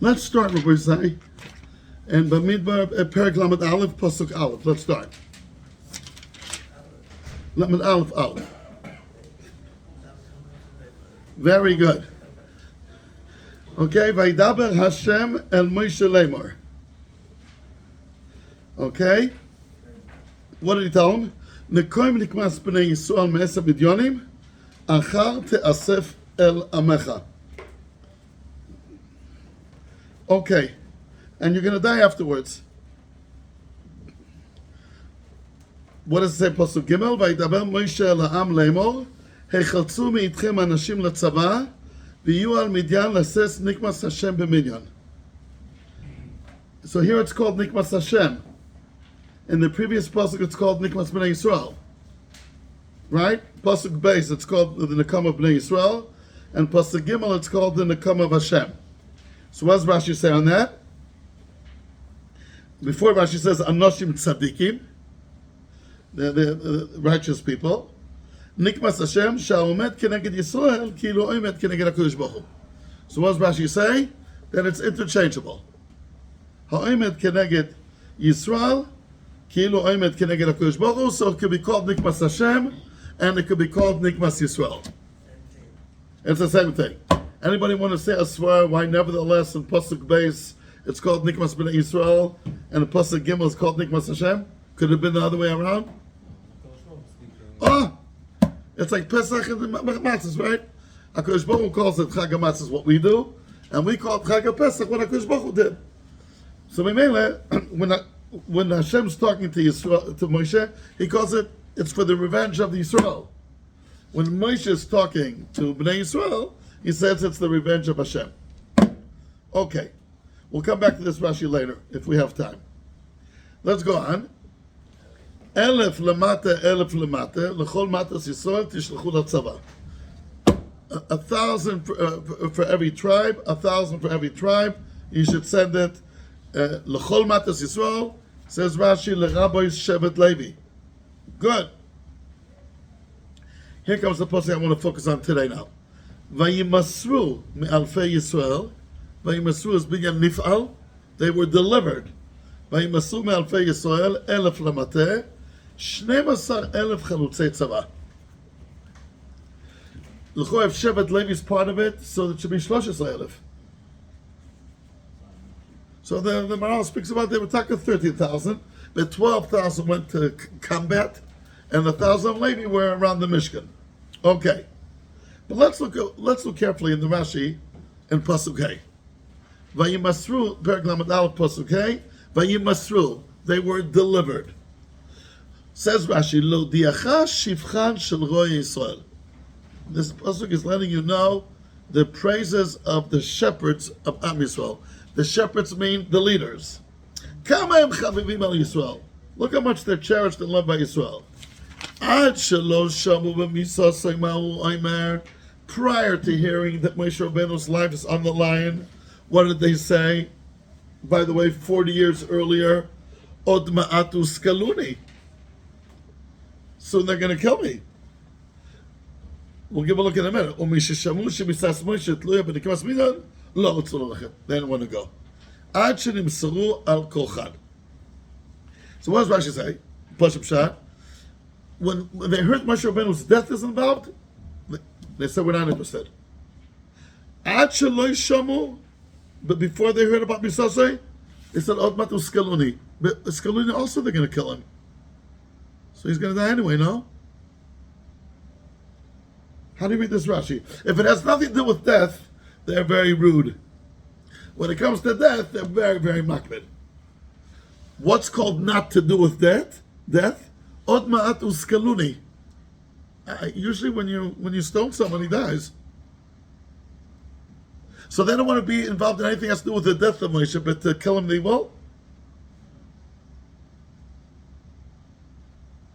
Let's start, Rabbi Say. And Bamidbar Perek Lamed Aleph Pasuk Aleph. Let's start. Lamed Aleph Aleph. Very good. Okay, Vaydaber Hashem El Moshe Lemor. Okay, what did he tell him? Nekoim nikmas b'nei Yisrael me'esav midyonim, achar te'asef el amecha. Okay, and you're going to die afterwards. What does it say? Pasuk Gimel, Vaydaber Moshe el ha'am lemor, hechaltzu me'itchem anashim letzava, v'yu al midyan lases nikmas Hashem b'minyan. So here it's called nikmas Hashem. In the previous pasuk, it's called Nikmas Bnei Yisrael, right? Pasuk base, it's called the Nekam of Bnei Yisrael, and pasuk Gimel, it's called the Nekam of Hashem. So what does Rashi say on that? Before Rashi says Anoshim Tzadikim, the righteous people, Nikmas Hashem Sha'omet Keneged Yisrael Kilo Omet Keneged HaKadosh Baruch Hu. So what does Rashi say? That it's interchangeable. Ha'omet Keneged Yisrael Kilo Omet Keneged HaKadosh Baruch Hu, so it could be called Nikmas Hashem, and it could be called Nikmas Yisrael. It's the same thing. Anybody want to say a swear why nevertheless in Pasuk Beis it's called Nikmas B'nai Yisrael, and in Pasuk Gimel it's called Nikmas Hashem? Could it have been the other way around? Oh! It's like Pesach and Matzos, right? HaKadosh Baruch Hu calls it Chag HaMatzos, what we do, and we call it Chag HaPesach, what HaKadosh Baruch Hu did. So when Hashem's talking to Yisrael, to Moshe, he calls it's for the revenge of the Yisrael. When Moshe is talking to Bnei Yisrael, he says it's the revenge of Hashem. Okay, we'll come back to this Rashi later if we have time. Let's go on. Elef lemata, lechol matas Yisrael tishlechu latzava. 1,000 for every tribe, 1,000 for every tribe. You should send it. Lechol matas Yisrael, says Rashi, lerabos shevet Levi. Good. Here comes the passage I want to focus on today now. Vayimasru me'alfei Yisrael. Vayimasru is binyan nif'al. They were delivered. Vayimasru me'alfei Yisrael, elef lamateh, 12,000 chalutzei tzava. L'cho, if shevet Levi is part of it, so it should be 13,000. So the Maral speaks about they were talking 13,000, but 12,000 went to combat, and 1,000 Levi were around the Mishkan. Okay, but let's look carefully in the Rashi in Pasuk Hey. Vayimasru Perek Lamed Aleph Pasuk Hey. Vayimasru, they were delivered. Says Rashi, Lo diacha shivchan shel roy Yisrael. This pasuk is letting you know the praises of the shepherds of Am Yisrael. The shepherds mean the leaders. Kama chavivim al Yisrael. Look how much they're cherished and loved by Yisrael. Ad shelo shamu b'misasei ma'u omer. Prior to hearing that Moshe Rabbeinu's life is on the line, what did they say? By the way, 40 years earlier, Od ma'atu skaluni. Soon they're going to kill me. We'll give a look in a minute. Umishishamu shemisas Moshe tluya b'nikmas midan. They didn't want to go. Ad shenimsaru al kolchad. So what does Rashi say? Pashup shot. When they heard Moshe Rabbeinu's death is involved, they said we're not interested. Ad sheloi shamu, but before they heard about Misasei, they said Od matu skaluni. But skaluni also they're going to kill him. So he's going to die anyway, no? How do you read this Rashi? If it has nothing to do with death, they're very rude. When it comes to death, they're very, very makbid. What's called not to do with death? Od ma'atu skaluni. Usually when you stone someone, he dies. So they don't want to be involved in anything that has to do with the death of Moshe, but to kill him they will.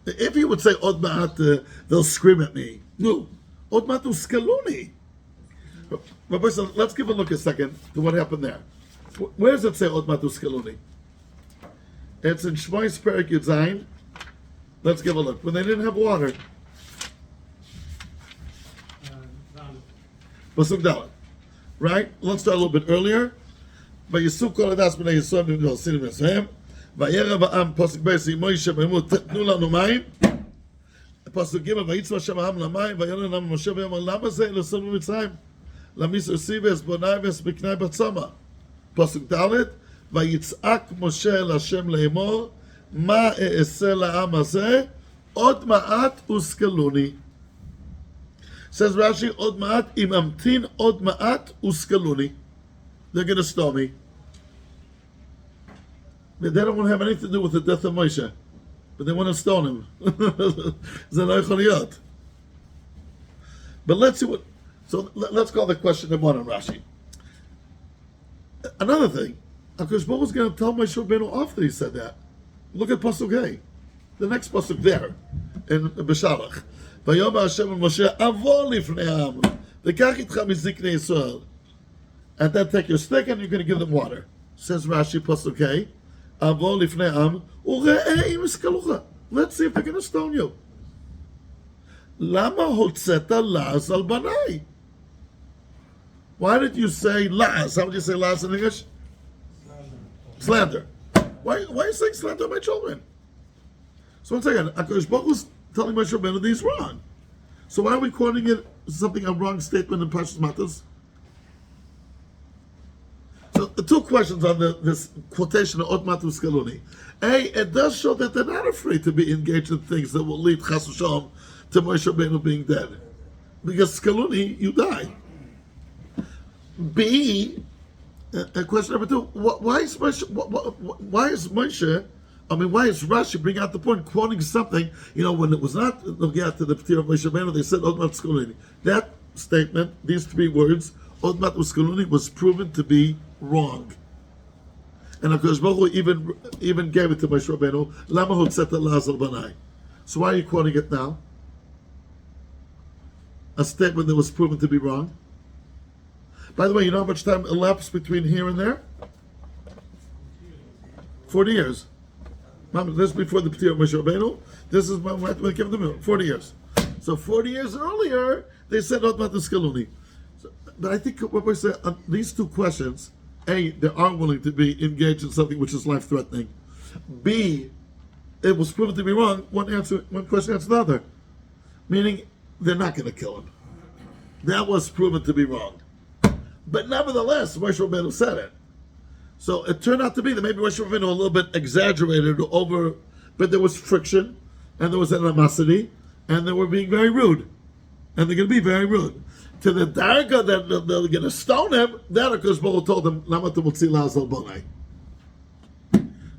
If he would say Od ma'at, they'll scream at me. No. Od ma'atu skaluni. But let's give a look a second to what happened there. Where does it say Od matu skaluni? It's in Shmois Perek Yud Zayin. Let's give a look. When they didn't have water. Pasuk Dalet. Right? Let's start a little bit earlier. ויסעו כל הדס בני ישראל ועושים להם, וירב העם, פסוק ב' מוישה ואמרו תנו לנו מים, פסוק ג' ויצבע שם העם למים, ויאמר להם משה ויאמר למה זה לעשות במצרים? למיס סיבס בונייבס בקנאי בצומא. פסוק ד' ויצעק משה אל השם לאמור, מה אעשה לעם הזה? עוד מעט וסקלוני. Says Rashi, עוד מעט, אם אמתין עוד מעט וסקלוני. They're going to stone me. They don't want to have anything to do with the death of Moshe. But they want to stone him. זה לא יכול להיות. But let's see what... So let's call the question number one on Rashi. Another thing, HaKadosh Baruch Hu is going to tell Moshe Rabbeinu after he said that. Look at Pasuk A. The next Pasuk there, in Beshalach. ויאמר השם אל משה, עבור לפני העם, וקח איתך מזקני ישראל. And then take your stick and you're going to give them water. Says Rashi, Pasuk A, עבור לפני העם, וראה אם יסקלוך. Let's see if they're going to stone you. למה הוצאת לעז על בניי? Why did you say la'as? How would you say la'as in English? Slander. Why are you saying slander on my children? So once again, HaKadosh Baruch Hu is telling Moshe Rabbeinu that he's wrong. So why are we quoting it something, a wrong statement in Parshas Matos? So the two questions on this quotation of Ot Matus Kaluni. A, it does show that they're not afraid to be engaged in things that will lead Chas v'Shalom to Moshe Rabbeinu being dead. Because Kaluni, you die. B, question number two, why is Moshe, why is Rashi bring out the point, quoting something, when it was not Nogia to the P'tir of Moshe Rabbeinu, they said, Od Mat Skaluni. That statement, these three words, Od Mat Skaluni, was proven to be wrong. And HaKadosh Baruch Hu even gave it to Moshe Rabbeinu, Lama Hotzeta La'azal Banai. So why are you quoting it now? A statement that was proven to be wrong. By the way, you know how much time elapsed between here and there? 40 years. This is before the P'tir of Moshe Rabbeinu. This is when we give them 40 years. So 40 years earlier, they said Od Mat Skaluni. But I think what we say on these two questions, A, they are willing to be engaged in something which is life-threatening. B, it was proven to be wrong. One question answers the other. Meaning, they're not going to kill him. That was proven to be wrong. But nevertheless, Moshe Rabbeinu said it. So it turned out to be that maybe Moshe Rabbeinu a little bit exaggerated over, but there was friction, and there was animosity, and they were being very rude. And they're going to be very rude. To the darga that they're going to stone him, that HaKadosh Baruch Hu told them, Lama tumutzi la'azal bonai.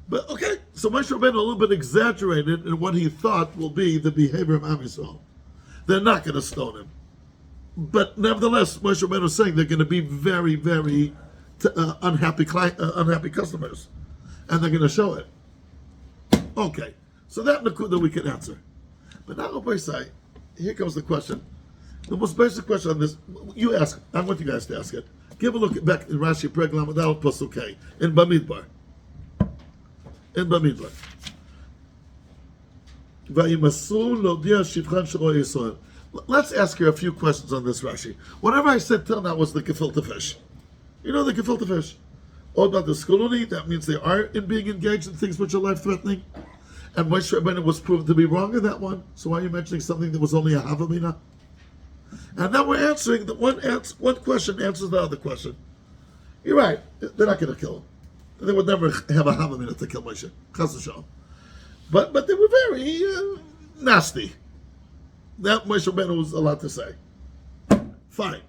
But okay, so Moshe Rabbeinu a little bit exaggerated in what he thought will be the behavior of Am Yisrael. They're not going to stone him. But nevertheless, Moshe Rabbeinu is saying they're going to be very, very unhappy customers. And they're going to show it. Okay, so that we can answer. But now, here comes the question. The most basic question on this, you ask, I want you guys to ask it. Give a look back in Rashi, Perek Lamed Pasuk K, in Bamidbar. In Bamidbar. Vayimasu lodia shivchan shelo Yisrael. Let's ask you a few questions on this Rashi. Whatever I said till now was the gefilte fish. You know the gefilte fish? Od Mat Skaluni, that means they are being engaged in things which are life-threatening. And Moshe Rabbeinu was proven to be wrong in that one. So why are you mentioning something that was only a havamina? And now we're answering that one question answers the other question. You're right. They're not going to kill him. They would never have a havamina to kill Moshe. Chas v'shalom. But they were very nasty. That Moshe Rabbeinu was allowed to say. Fine.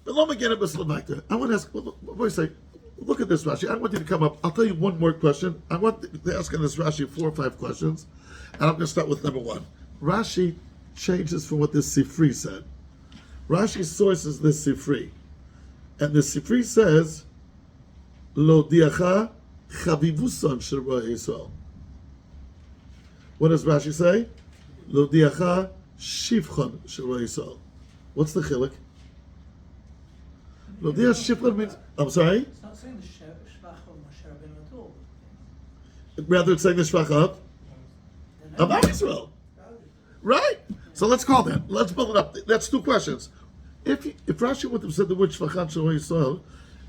But let me get a Muslim back there. I want to ask, look at this Rashi. I want you to come up. I'll tell you one more question. I want to ask in this Rashi 4 or 5 questions. And I'm going to start with number 1. Rashi changes from what this Sifri said. Rashi sources this Sifri. And the Sifri says, Lo diacha chavivuson shel ro'ei Yisrael. What does Rashi say? Lo diacha shivchon shel ro'ei Yisrael. What's the chiluk? Lo diach shivchon means, I'm sorry? It's not saying the shvach of Moshe Rabbeinu at all. Rather it's saying the shvach of Am Yisrael. Right? So let's call that. Let's build it up. That's 2 questions. If Rashi would have said the word shvachan shel Yisrael,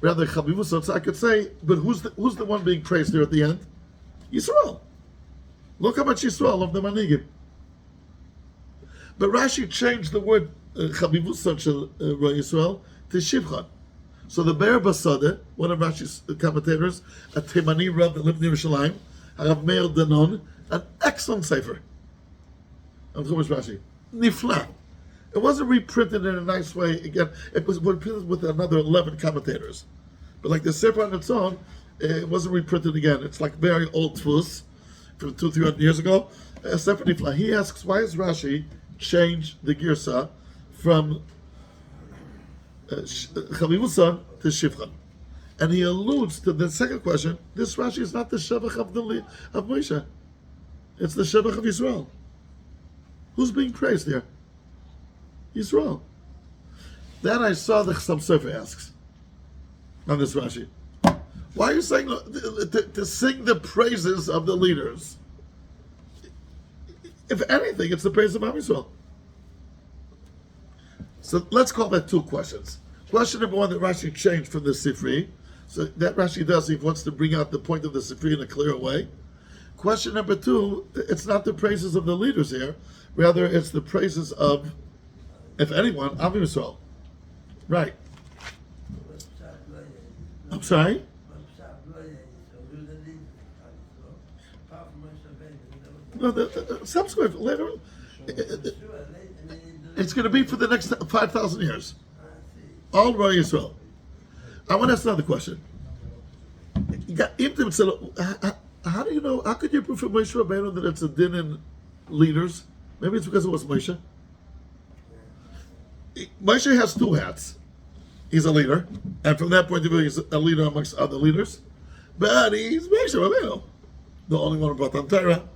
rather Chavivusot. So I could say, but who's the one being praised there at the end? Yisrael. Look how much Yisrael of the Manigim. But Rashi changed the word Chavivusot Shel Yisrael to Shivchan. So the Be'er Basada, one of Rashi's commentators, a Temani Rav that lived in Yerushalayim, Rav Meir Danon, an excellent sefer. Of Chumash Rashi. Nifla. It wasn't reprinted in a nice way. Again, it was reprinted with another 11 commentators. But like the sefer on its own, it wasn't reprinted again. It's like very old tfus from 200-300 years ago. Sefer Nifla. He asks, why has Rashi changed the girsa from Chavivusa to Shivchan? And he alludes to the second question. This Rashi is not the Shevach of Moshe. It's the Shevach of Yisrael. Who's being praised here? Yisrael. Then I saw the Chassam Sofer asks on this Rashi, why are you saying to sing the praises of the leaders? If anything, it's the praise of Am Yisrael. So let's call that two questions. Question number one that Rashi changed from the Sifri. So that Rashi does, he wants to bring out the point of the Sifri in a clear way. Question number two, it's not the praises of the leaders here, rather it's the praises of, if anyone, Am Yisrael. Right. I'm sorry? No, the subsequent, later on, it's going to be for the next 5,000 years. All Roy Yisrael. I want to ask another question. How do you know, how could you prove from Moshe Rabbeinu that it's a din in leaders? Maybe it's because it was Moshe. Moshe has two hats. He's a leader, and from that point of view, he's a leader amongst other leaders. But he's Moshe Rabbeinu, the only one who brought down Torah.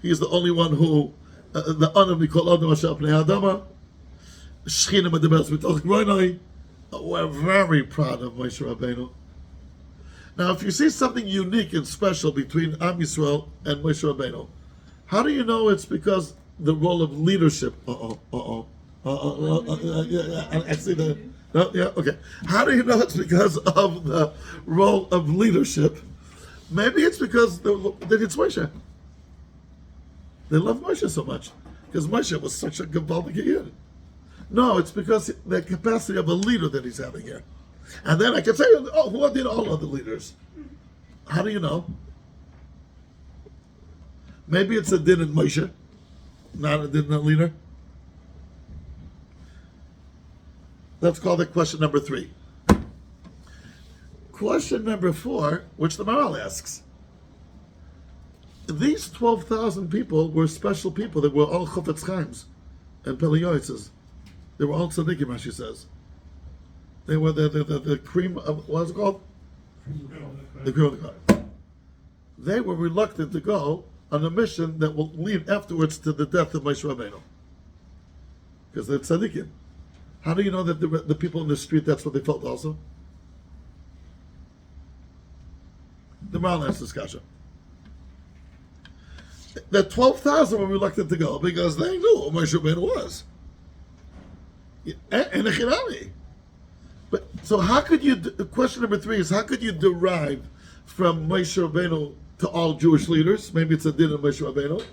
He's the only one who, the Anam Mikol Adam Asher Pnei Adama, Shechina Medebers Mitoch Groinoi. We're very proud of Moshe Rabbeinu. Now, if you see something unique and special between Am Yisrael and Moshe Rabbeinu, how do you know it's because the role of leadership? I see the. No, yeah, okay. How do you know it's because of the role of leadership? Maybe it's because that it's Moshe. They love Moshe so much because Moshe was such a Gavaldik Yid. No, it's because the capacity of a leader that he's having here. And then I can say, oh, who did all other leaders? How do you know? Maybe it's a din in Moshe, not a din in a leader. Let's call that question number 3. Question number 4, which the Maral asks. These 12,000 people were special people. They were all Chofetz Chaims and Peleyoitzes. They were all tzaddikim, Rashi says. They were the cream of, what's it called? The cream of the crop. They were reluctant to go on a mission that will lead afterwards to the death of Moshe Rabbeinu. Because they're tzaddikim. How do you know that the people in the street, that's what they felt also? The Maral asks this kasha. The 12,000 were reluctant to go because they knew who Moshe Rabbeinu was. And a Chirami. But so how could you? Question number 3 is how could you derive from Moshe Rabbeinu to all Jewish leaders? Maybe it's a din of Moshe Rabbeinu.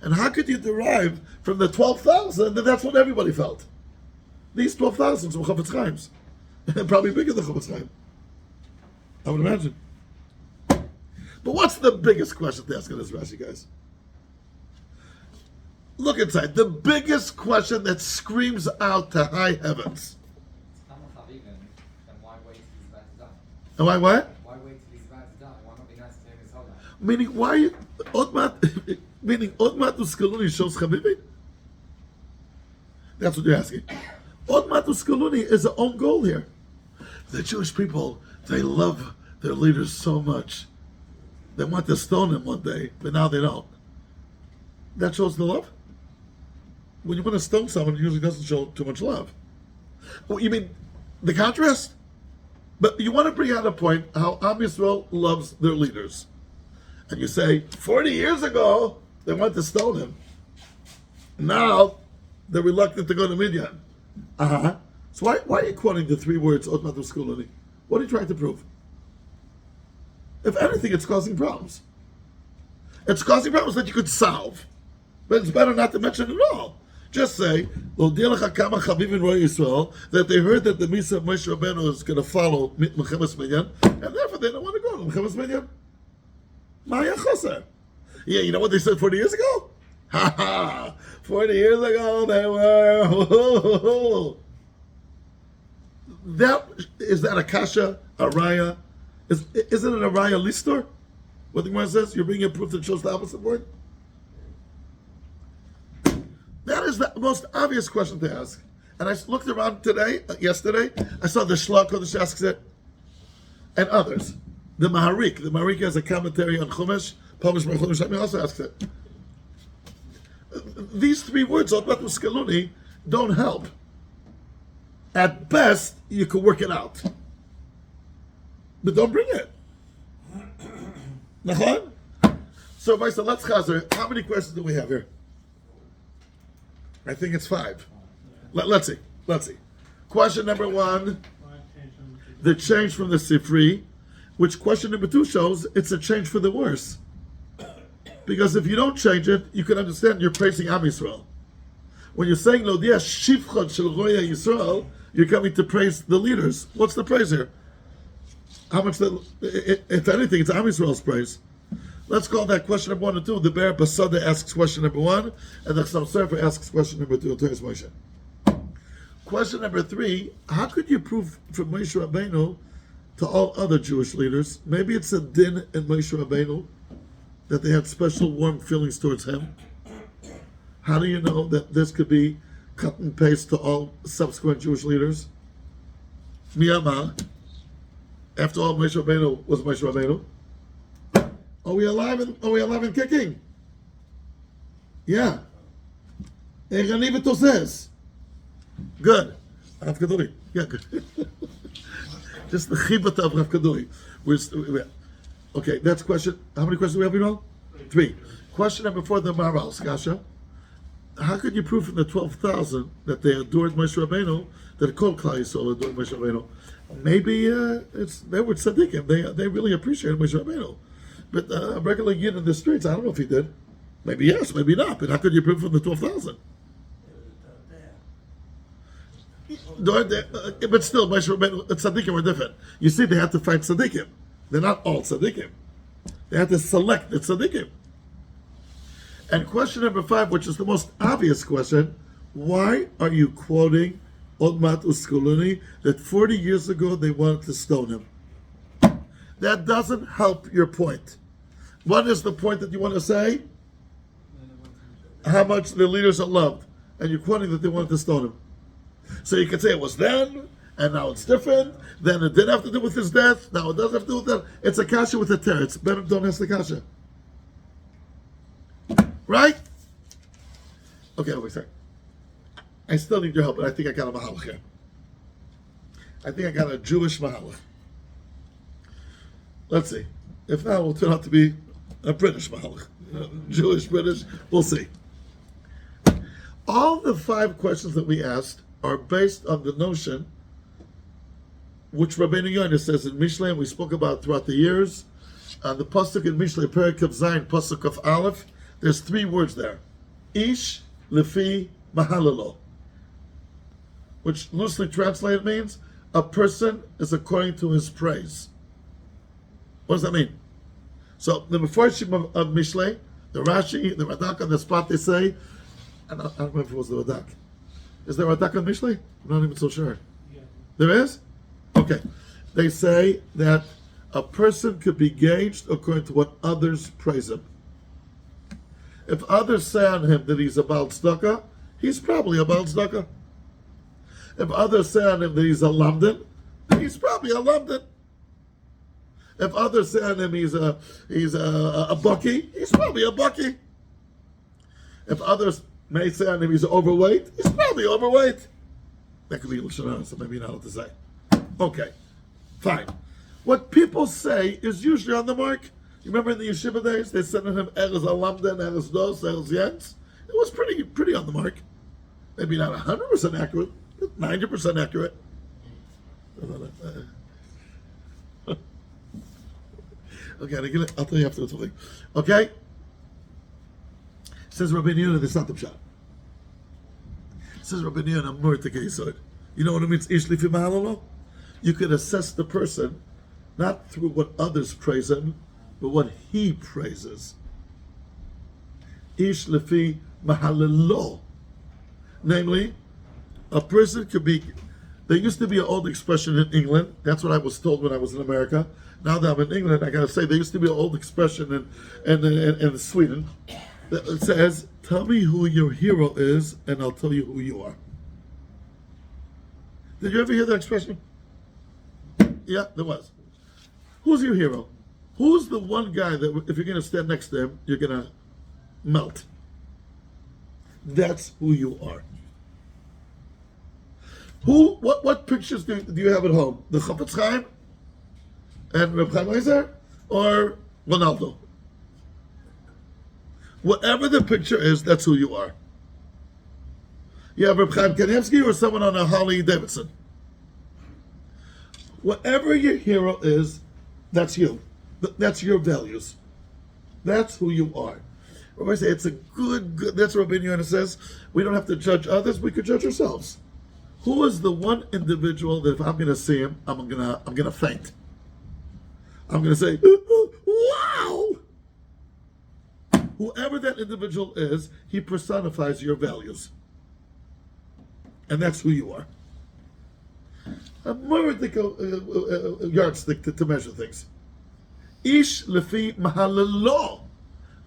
And how could you derive from the 12,000 that that's what everybody felt? These 12,000 were Chofetz Chaims, probably bigger than Chofetz Chaim. I would imagine. But what's the biggest question to ask in this Rashi, guys? Look inside. The biggest question that screams out to high heavens. And why what? Why wait till he's about to die? Why not be nice to him his whole life? Meaning, why? Odmat Uskaluni shows Chavivi? That's what you're asking. Odmat Uskaluni is the own goal here. The Jewish people, they love their leaders so much. They want to stone him one day, but now they don't. That shows the love? When you want to stone someone, it usually doesn't show too much love. Oh, you mean the contrast? But you want to bring out a point how Am Yisrael loves their leaders. And you say, 40 years ago, they wanted to stone him. Now, they're reluctant to go to Midian. So why are you quoting the 3 words, Ot Matos Kuloni? What are you trying to prove? If anything, it's causing problems. It's causing problems that you could solve. But it's better not to mention it at all. Just say, that they heard that the Misa of Moshe Rabbeinu is going to follow Mechemes Minyan, and therefore they don't want to go to Mechemes Minyan. Maya Choser. Yeah, you know what they said 40 years ago? Ha ha! 40 years ago they were. Is that a kasha, a raya? Isn't it a raya listor? What the Gemara says? You're bringing a proof that shows the opposite word? That is the most obvious question to ask. And I looked around yesterday, I saw the Shlach Kodesh asks it, and others. The Maharik has a commentary on Chumash, published by Chumash, he also asks it. These three words, Matos Maasei, don't help. At best, you could work it out. But don't bring it. Nachon? So, Vaisa, let's chazer. How many questions do we have here? I think it's 5. Let's see. Question number 1, the change from the Sifri, which question number 2 shows it's a change for the worse. Because if you don't change it, you can understand you're praising Am Yisrael. When you're saying Lodia Shivchot Shel Roya Yisrael, you're coming to praise the leaders. What's the praise here? How much, if anything, it's Am Yisrael's praise. Let's call that question number 1 and 2. The Bear Basada asks question number 1, and the Chassam Sofer asks question number 2. Teres Moshe. Question number 3, how could you prove from Moshe Rabbeinu to all other Jewish leaders? Maybe it's a din in Moshe Rabbeinu that they had special warm feelings towards him. How do you know that this could be cut and paste to all subsequent Jewish leaders? Miyama. After all, Moshe Rabbeinu was Moshe Rabbeinu. Are we alive and kicking? Yeah. Eraniv Tosez. Good. Rav Kaduri. Yeah, good. Just the chibata of Rav Kaduri. Okay, that's question. How many questions do we have, you know? 3. Question number 4, the Maral Skasha. How could you prove from the 12,000 that they adored Moshe Rabbeinu, that Kol Klal Yisrael adored Moshe Rabbeinu? Maybe they were tzaddikim. They really appreciated Moshe Rabbeinu. But a regular yid in the streets, I don't know if he did. Maybe yes, maybe not. But how could you prove from the 12,000? But still, Moshe Rabbeinu, tzaddikim were different. You see, they had to find tzaddikim. They're not all tzaddikim. They had to select the tzaddikim. And question number 5, which is the most obvious question, why are you quoting Od Matos Maasei that 40 years ago they wanted to stone him? That doesn't help your point. What is the point that you want to say? How much the leaders are loved. And you're quoting that they wanted to stone him. So you can say it was then, and now it's different. Then it did have to do with his death. Now it doesn't have to do with that. It's a kasha with a teretz. Better don't ask the kasha. Right? Okay, wait a second. I still need your help, but I think I got a mahalach here. I think I got a Jewish mahalach. Let's see. If not, it will turn out to be a British mahalach. Jewish, British, we'll see. All the 5 questions that we asked are based on the notion, which Rabbeinu Yonah says in Mishlei, and we spoke about throughout the years. The pasuk in Mishlei, Perek of Zayin, pasuk of Aleph, there's 3 words there. Ish, lefi, mahalalo. Which loosely translated means, a person is according to his praise. What does that mean? So the Mefarshim of Mishlei, the Rashi, the Radak on the spot, they say, I don't remember if it was the Radak. Is there a Radak on Mishlei? I'm not even so sure. Yeah. There is? Okay. They say that a person could be gauged according to what others praise him. If others say on him that he's a Baal Tzedakah, he's probably a Baal Tzedakah. If others say on him that he's a Lamdan, he's probably a Lamdan. If others say on him he's a Bucky, he's probably a Bucky. If others may say on him he's overweight, he's probably overweight. That could be Lashon Hara, so maybe you're not allowed to say. Okay, fine. What people say is usually on the mark. You remember in the yeshiva days, they said on him Erez Alamden, Erez Dos, Erez Yentz. It was pretty on the mark. Maybe not 100% accurate, but 90% accurate. Okay, I'll tell you after the thing. Okay? Says Rabbi Yehuda, that's not the pshat. Says Rabbi Yehuda, Murtik Yisod. You know what it means? Ish lifi mahalalo? You can assess the person not through what others praise him, but what he praises. Ish lifi mahalalo. Namely, a person could be. There used to be an old expression in England. That's what I was told when I was in America. Now that I'm in England, I gotta say there used to be an old expression in Sweden that says, "Tell me who your hero is, and I'll tell you who you are." Did you ever hear that expression? Yeah, there was. Who's your hero? Who's the one guy that if you're gonna stand next to him, you're gonna melt? That's who you are. What pictures do you have at home? The Chafetz Chaim and Reb Chaim Ozer or Ronaldo? Whatever the picture is, that's who you are. You have Reb Chaim Kanievsky or someone on a Harley Davidson. Whatever your hero is, that's you. That's your values. That's who you are. Rabbi say it's a good. That's what Rabbi Yehuda says. We don't have to judge others. We could judge ourselves. Who is the one individual that if I'm going to see him, I'm gonna faint. I'm going to say, wow. Whoever that individual is, he personifies your values, and that's who you are. A more yardstick to measure things. Ish lefi mahalalo.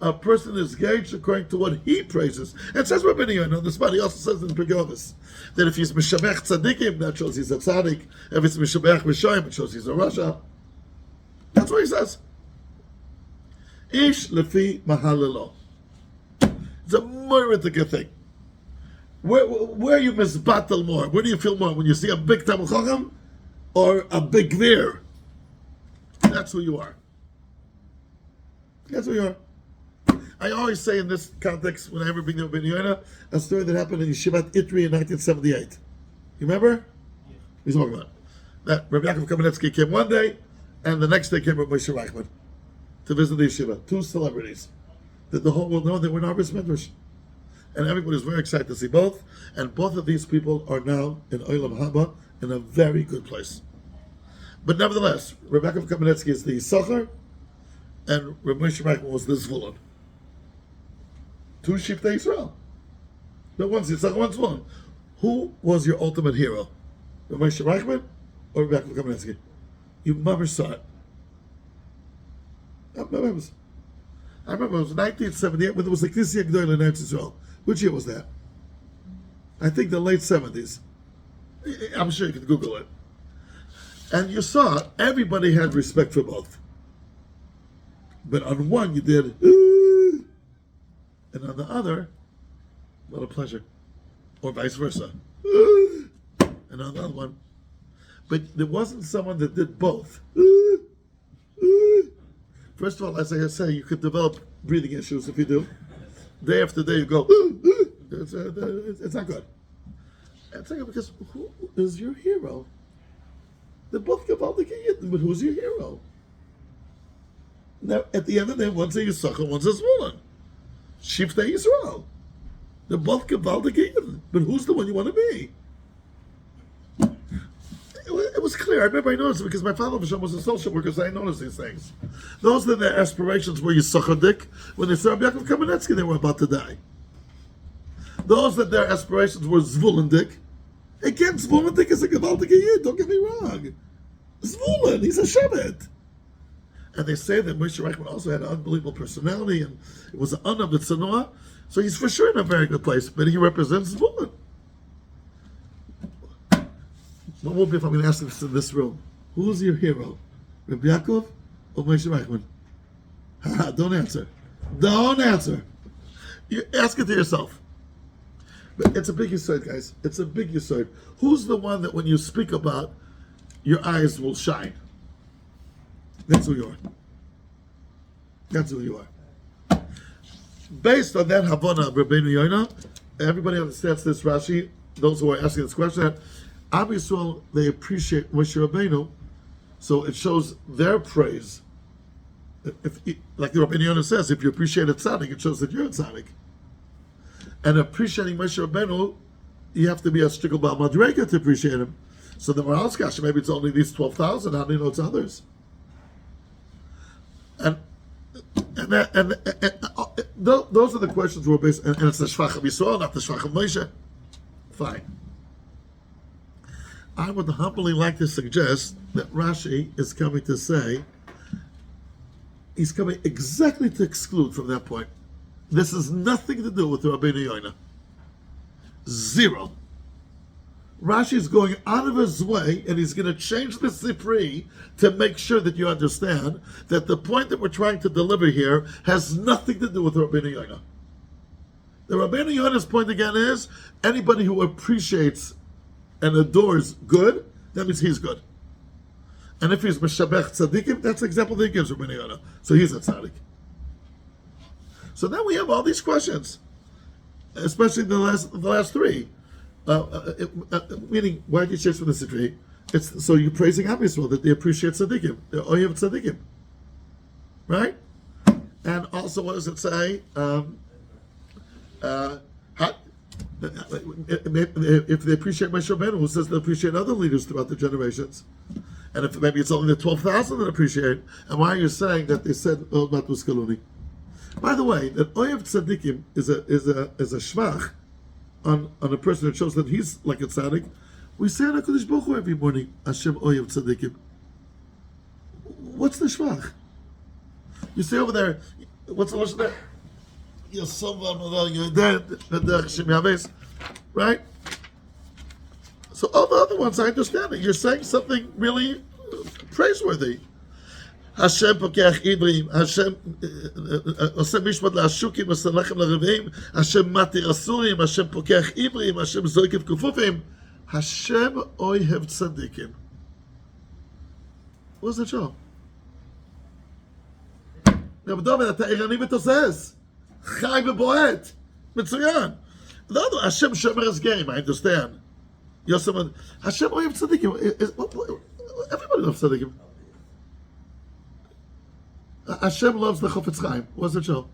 A person is gauged according to what he praises. And says Rabbi Yehuda, the spot he also says in Pegovis, that if he's Mishabech Tzadikim, that shows he's a Tzadik. If it's Mishabech Rishoyim, it shows he's a Rasha. That's what he says. Ish lefi mahalalo. It's a meritic thing. Where you misbattle more? Where do you feel more? When you see a big Talmid Chacham or a big Gvir? That's who you are. That's who you are. I always say in this context, when I ever bring to Rabbi Yehuda, a story that happened in Yeshivat Itri in 1978. You remember? Yeah. He's talking about that. Rabbi Yaakov Kamenetsky came one day, and the next day came Rabbi Moshe Reichman to visit the yeshiva. Two celebrities that the whole world know they were in Arbis Medrash. And everybody was very excited to see both. And both of these people are now in Olam Haba in a very good place. But nevertheless, Rabbi Yaakov Kamenetsky is the Yisachar, and Rabbi Moshe Reichman was the Zvulun. Two Shiftei Yisrael. But one's Yisachar, one's Zvulun. Who was your ultimate hero? Rabbi Moshe Reichman or Rabbi Yaakov Kamenetsky? You never saw it. I remember it was 1978 when there was the Knesset Gdoila in Eretz Yisrael. Which year was that? I think the late 70s. I'm sure you could Google it. And you saw everybody had respect for both. But on one you did, and on the other, a lot of pleasure. Or vice versa. And on the other one. But there wasn't someone that did both. First of all, as I say, you could develop breathing issues if you do. Day after day you go, it's not good. It's not good because who is your hero? They're both Gavaldik Yidden, but who's your hero? Now, at the end of the day, one's a Yisachar, one's a Zvulun. Shiftei Yisrael. They're both Gavaldik Yidden, but who's the one you want to be? It was clear. I remember I noticed it because my father was a social worker, so I noticed these things. Those that their aspirations were Yisachadik, when they saw Rabbi Yaakov Kamenetsky, they were about to die. Those that their aspirations were Zvulundik, again, Zvulundik is a Gavaldik Yid, don't get me wrong. Zvulun, he's a Shevet. And they say that Moshe Reichman also had an unbelievable personality, and it was an Anav Tzanoah, so he's for sure in a very good place, but he represents Zvulun. What will be if I'm going to ask this in this room? Who's your hero? Rabbi Yaakov or Moshe Reichman? Don't answer. Don't answer. You ask it to yourself. But it's a big yesod, guys. It's a big yesod. Who's the one that when you speak about, your eyes will shine? That's who you are. That's who you are. Based on that Havana of Rabbeinu Yonah, everybody understands this Rashi, those who are asking this question, Am Yisrael, they appreciate Moshe Rabbeinu, so it shows their praise like the Rabbeinu Yonah says, if you appreciate a tzaddik, it shows that you're a tzaddik. And appreciating Moshe Rabbeinu, you have to be a shtickle bal madrega to appreciate him. So the moral's kasha, maybe it's only these 12,000. How do you know it's others? And those are the questions we're based, and it's the Shvach of Yisrael, not the Shvach of Moshe. Fine. I would humbly like to suggest that Rashi is coming to say, he's coming exactly to exclude from that point. This has nothing to do with the Rabbeinu Yonah. Zero. Rashi is going out of his way, and he's going to change the Sifri to make sure that you understand that the point that we're trying to deliver here has nothing to do with the Rabbeinu Yonah. The Rabbeinu Yonah's point again is, anybody who appreciates and adores good, that means he's good. And if he's Meshabech Tzadikim, that's the example that he gives Rabbeinu Yonah. So he's a Tzadik. So then we have all these questions, especially the last three. Meaning, why did you change from the Sifri? It's so you're praising Am Yisrael that they appreciate tzaddikim. They're oyev tzaddikim, right? And also, what does it say? If they appreciate Moshe Rabbeinu, who says they appreciate other leaders throughout the generations, and if maybe it's only the 12,000 that appreciate, and why are you saying that they said Matos Maasei? By the way, that oyev tzaddikim is a shvach on a person that shows that he's like a tzaddik. We say on HaKadosh Baruch Hu every morning, Hashem oyev tzaddikim. What's the shvach? You say over there, what's the lashon there? You're someone, you're dead, right? So all the other ones, I understand it. You're saying something really praiseworthy. Hashem pokech ibrim, Hashem oseh mishpat la'ashukim, oseh lechem la'revim, Hashem matir asurim, Hashem pokech ibrim, Hashem zoikev kufufim, Hashem oyev tzadikim. What's the show? רב דוד, אתה ערני ותוסס, חי ובועט, מצוין. לא, Hashem shomer game, I understand. Yosef, Hashem oyev tzadikim. Everybody loves tzadikim. Hashem loves the Chofetz Chaim. What's it show?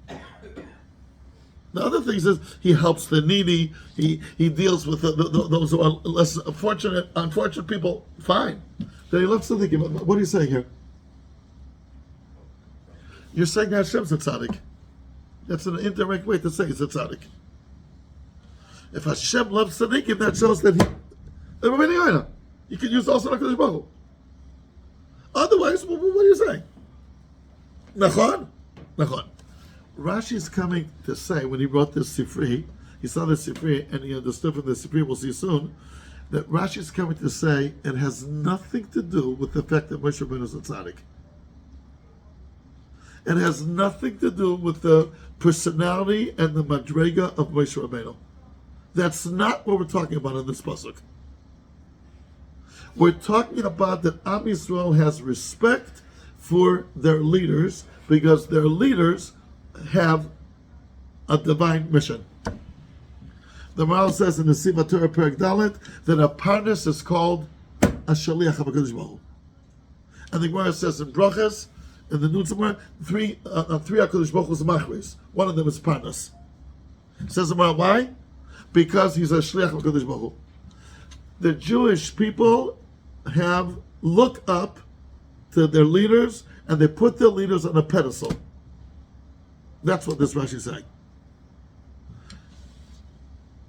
The other thing is he helps the needy. He deals with those who are less unfortunate people. Fine. Then he loves tzaddikim. What are you saying here? You're saying that Hashem's a tzaddik. That's an indirect way to say he's a tzaddik. If Hashem loves tzaddikim, that shows that you can use also HaKadosh Baruch Hu. Otherwise, what are you saying? Nachon? Nachon. Rashi is coming to say, when he wrote this Sifri, he saw the Sifri, and he understood from the Sifri, we'll see soon, that Rashi is coming to say it has nothing to do with the fact that Moshe Rabbeinu is a tzaddik. It has nothing to do with the personality and the madrega of Moshe Rabbeinu. That's not what we're talking about in this pasuk. We're talking about that Am Yisrael has respect for their leaders because their leaders have a divine mission. The Maral says in the Siva Torah Perek Dalet that a parnas is called a shaliach of HaKadosh Baruch Hu. And the Gemara says in Brachas, in the Nutzimah, three HaKadosh Baruch Hu's machris. One of them is parnas. Says the Maral, why? Because he's a shaliach of HaKadosh Baruch Hu. The Jewish people look up to their leaders and they put their leaders on a pedestal. That's what this Rashi is saying.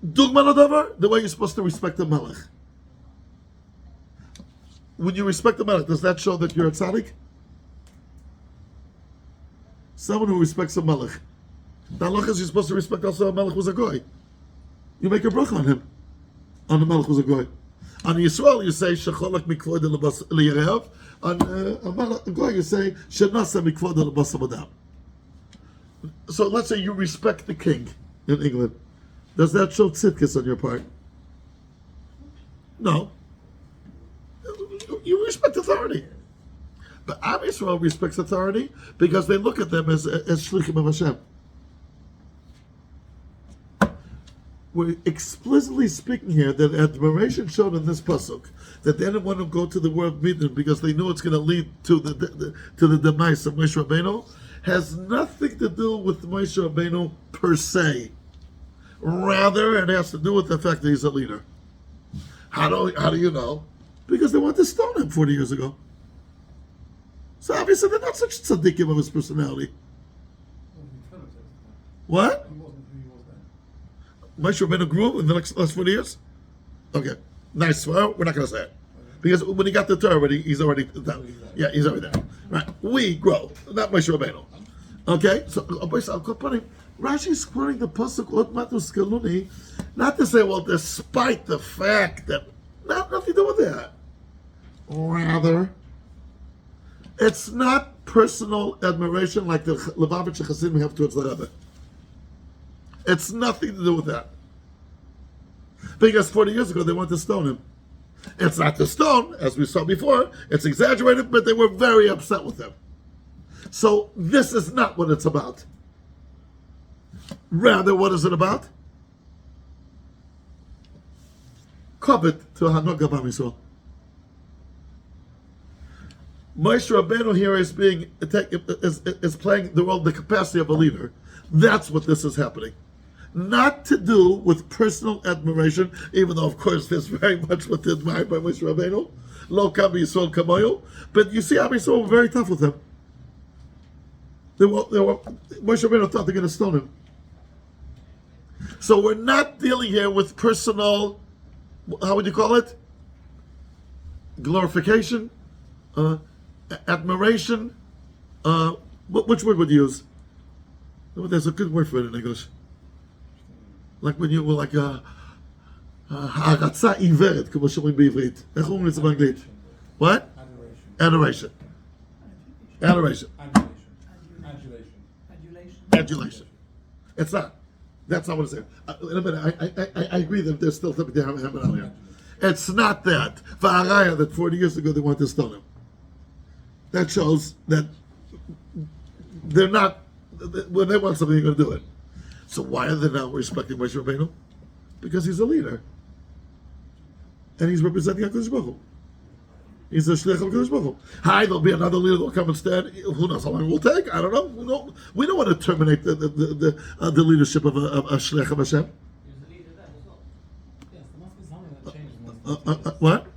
Dugma l'davar, the way you're supposed to respect the Melech. When you respect the Melech, does that show that you're a tzaddik? Someone who respects a Melech. The halach is you're supposed to respect also a Melech who's a goy. You make a bracha on him, on the Melech who's a goy. On Yisrael, you say shecholak mikvod l'yirev. On a goy, you say shenasa mikvod l'bas abadam. So let's say you respect the king in England. Does that show tzidkis on your part? No. You respect authority. But Am Yisrael respects authority because they look at them as shlichim of Hashem. we're explicitly speaking here that admiration shown in this pasuk, that they didn't want to go to the world meeting because they knew it's going to lead to the demise of Moshe Rabbeinu, has nothing to do with Moshe Rabbeinu per se. Rather, it has to do with the fact that he's a leader. How do you know? Because they wanted to stone him 40 years ago. So obviously they're not such tzaddikim of his personality. What? He wasn't who he was then. Moshe Rabbeinu grew in the last 40 years? Okay. Nice. Well, we're not going to say it. Because when he got the Torah already, he's already done. Yeah, he's already there. Right. We grow, not Moshe Rabbeinu. Okay? So, Rashi's quoting the Pasuk Od Matos Maasei, not to say, well, despite the fact that, nothing to do with that. Rather, it's not personal admiration like the Lubavitcher Chassidim have towards the Rebbe. It's nothing to do with that. Because 40 years ago, they wanted to stone him. It's not the stone, as we saw before. It's exaggerated, but they were very upset with him. So this is not what it's about. Rather, what is it about? Covet to Hanoga Bam Yisrael. Moshe Rabbeinu here is playing the role, the capacity of a leader. That's what this is happening. Not to do with personal admiration, even though, of course, there's very much what to admire by Moshe Rabbeinu. Lo Kam Yisrael Kamoyu. But you see, Am Yisrael were very tough with him. Moshe Rabbeinu thought they're going to stone him. So we're not dealing here with personal, how would you call it? Glorification? Admiration? Which word would you use? There's a good word for it in English. Like when you were like הערצה עיוורת, כמו שאומרים בעברית. איך אומרים את זה באנגלית? What? Adoration. Adoration. Adulation. It's not. That's not what it's saying. In a minute, I agree that there's still something they haven't out here. It's not that. Va'araya, that 40 years ago they wanted to stone him. That shows that they're not, when they want something, they're going to do it. So why are they not respecting Moshe Rabbeinu? Because he's a leader. And he's representing HaKadosh Baruch Hu. He's a shliach of HaKadosh Baruch Hu. Hi, there'll be another leader that'll come instead. Who knows how long it will take? I don't know. We don't want to terminate the leadership of a shliach of Hashem. He was the leader then as well. Yes, there must be something that changed. What?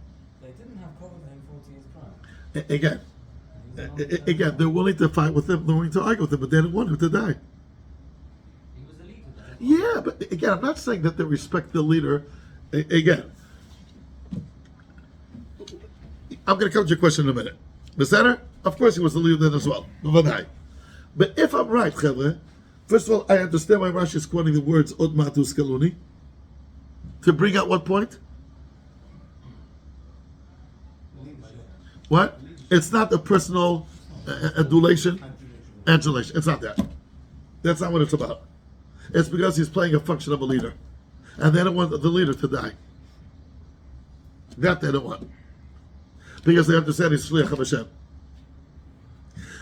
They didn't have cover with him 40 years prior. Again, they're willing to fight with him, they're willing to argue with him, but they didn't want him to die. He was the leader then. Yeah, but again, I'm not saying that they respect the leader. Again, I'm going to come to your question in a minute. Beseder? Of course he was the leader then as well. But if I'm right, Chevre, first of all, I understand why Rashi is quoting the words Od Matos Maasei to bring out what point? What? It's not a personal adulation. It's not that. That's not what it's about. It's because he's playing a function of a leader. And they don't want the leader to die. That they don't want. Because they understand he's Shliach of Hashem.